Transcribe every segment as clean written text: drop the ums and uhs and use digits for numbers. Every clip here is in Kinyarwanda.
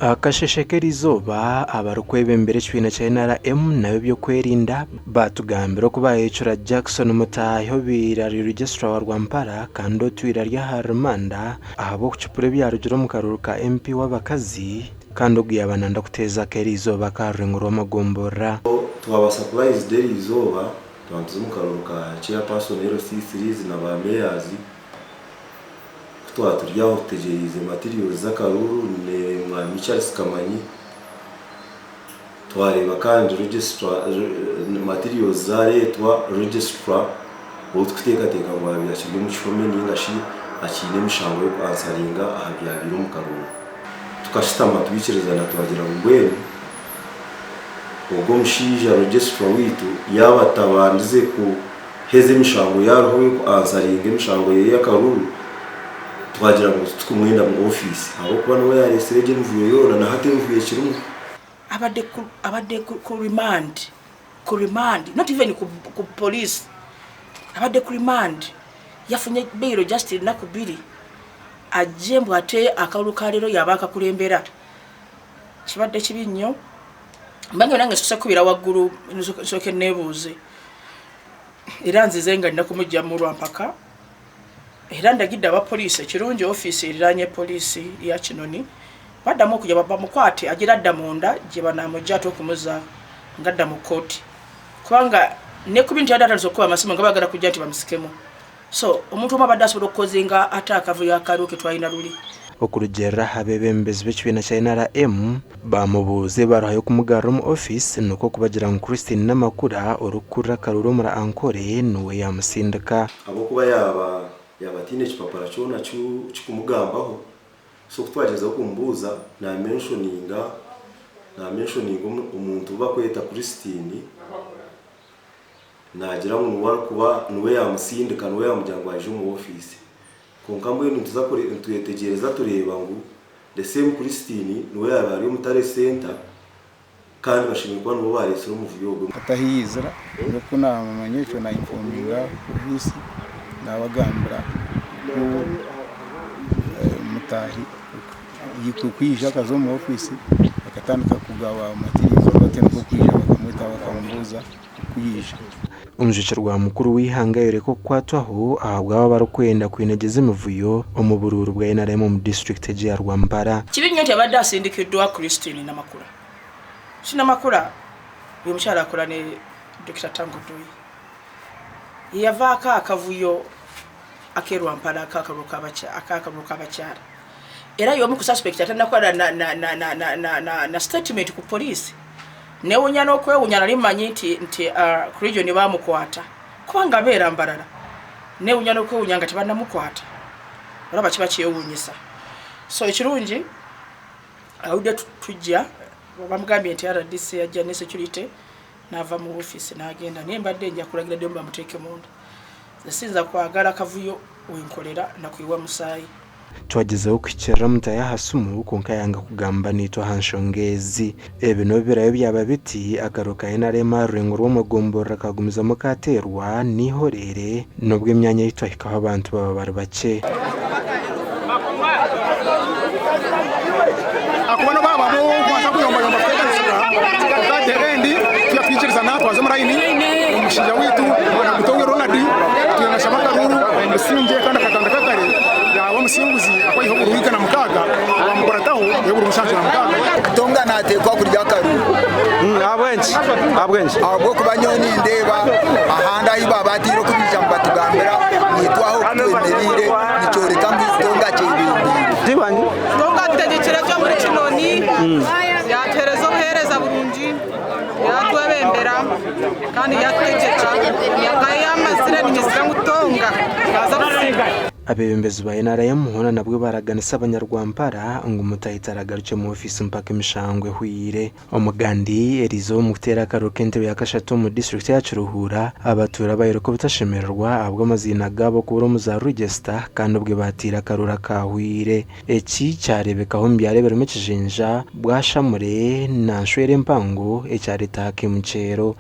Akasheshekera izuba abarukwebembere chwina cha NRM nayo byo kwerinda batugambira kuba yecura Jackson Mutaho birari registra wa Rwampara kando twira rya Harmanda ahabo kucupure byarugiro mu karuruka MP w'abakazi kando giyabananda kuteza keri izuba karenguro magombora twaba supplies daily izuba twantuze mu karuruka chairperson LC series na ba mayors turyaho tegerize materials z'akaruru ne mwami Charles Kamanyi twareba kandi registra materials za letwa registra utwiteka teka ngo yashyirwe mu cyome n'ingashi akine mishango yo kwansaringa ahabyabira mu karuru tukashitama tubikirezana twagira ngo ngwene ubwo mushija registra witu yabatabandize ku heze mishango yaroho yo kwansaringa mishango ye y'akaruru twagira ngo tukumwenda mu office aho kuba no yaresereje mvuye yona na hate mvuye kirumu abade ku remand not even ku police abade ku remand yafunye bail just nakubiri ajembo ate akaruka rero yabaka kulembera kibadde kibinyo mbange nange sose kubira waguru soke nebuze iranzize nga ndakumujja mu Rwampaka Hiranda gida aba police kirunje office iranye police ya Kinoni badamu kujya baba mukwate agira damunda je banamujja to kumuza ngadda mu court kwanga ne kubintu yadata zokuba amasimo ngabagara kujja ati bamusikemo so omuntu mabadaso dokozinga atakavu ya karuke twayina ruli okurugera habebembezi b'ikibina cya NRM bamubuze barahayo kumugara mu office nuko kubagira ngo Christine namakura urukura karuru muri ankore nuwe yamusindika abo kuba yabatine chipapara chona chikumugambaho so kutwageza kumbuza na mentioninga umuntu bakweta Christine nagira ngo wakuba nuwe yamusindika nuwe yamujyango aje mu office konkamwe ntuzakore tuyetegereza tureba ngo the same Christine nuwe yabari mu Tare Center kandi bashimirwa no barese mu vuyogo atahizira nuko namanyecyo na informinga polisi nabagambira ko mutahi yikukwisha kazo mu office akatandika kugawa materials batemko kwisha bakamwita bakambuza kuyisha umujicirwa mukuru wihangayire ko kwatwaho ahabwa barukwenda kwinegeze muvuyo omubururu bwa NRM mu district ya Rwampara kibinyoti abadde asindikidwa Christine namakura sinamakura uyu mushara akorane Dr. Tango Doi yavaka akavuyo akerwampara akakaruka abacyara era yo mu suspect atanda kwa na statement ku police newunya no kwewunya nali manyiti nti region bamukwata kubanga bera mbarara newunya no kwewunya ngati bana mukwata baraba kiba cyewunyisa so ekirungi aude tujja bamugambye nti RDC yajja ne security nava mu office nagenda nembadde nja kulagira domba muteke munda nasinza kwagala kavuyo wenkolera nakwiwa musayi twagezeho kwikira mutaya hasumu konka yanga kugamba nito hanshongezi ebino birayo byaba biti agaruka NRM renguro magombora kagumiza mukaterwa nihorere nubwo imyanya yitwahikaho abantu baba bari bake akubona baba bo kwaza kuyomba kaderendi tuyapikiriza natwe azo murayini umushinja witu na mutonge Ronald tuyana Karuru musinje kandi akatandaka kare yawo musinguzi akwa iho uruhika na mukaga bamukorataho yeburu musanze na mukaga tonga natekwa kurya Karuru abwenshi abo kubanyoni ndeba ahanda iba batiro kubija mbatugambira nitwaho twemerire nicoreka ngitonga cyebindi dibanye tonga tegekera cyo muri Kinoni yaterezo buhereza burungi yatwebembera kandi yategeka yakaye amasire n'imizira ngutonga baza gusiga abebembezi ba NRM muhona nabwo baraganisa abanyarwampara ngo mutahitaragarutse mu office mpaka imishangwe hwire omugandi Elizo mutera karoke ntebe yakashatu mu district ya Kiruhura abatura bayiroko butashemererwa abwo amazina gabo kubura mu za register kandi ubwe batira karura kahwire eki cyarebekaho mbyare mu kijinja bwashamure na nshwere mpango ecyareta hakimcero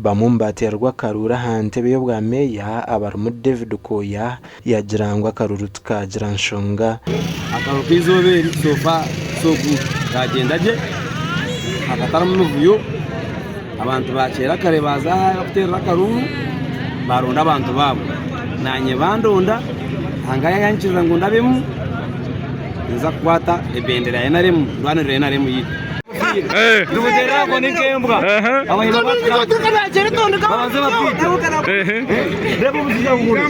bamumbati ya rwakarura hantebe yo bwa meya abarumu David Koya yagirangwa karuru tukagira nshonga akaru kizoberi sofa soku kagendaje akataramu nuvuyo abantu bakera kare baza gutera karuru baronda abantu babo nanye bandonda hangaya yankiza ngo ndabemu nza kwata ebendera ya naremu ndwanire ya naremu yi ndubugera ko nikembwa abahino batukana tonduka babanze bapite ndebo muzija nguru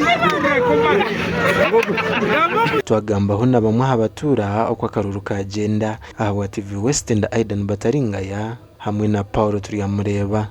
twagambaho na bamwe habatura uko akaruru kagenda aha wa TV West and Aidan Bataringaya hamwe na Paul Turiyamureba.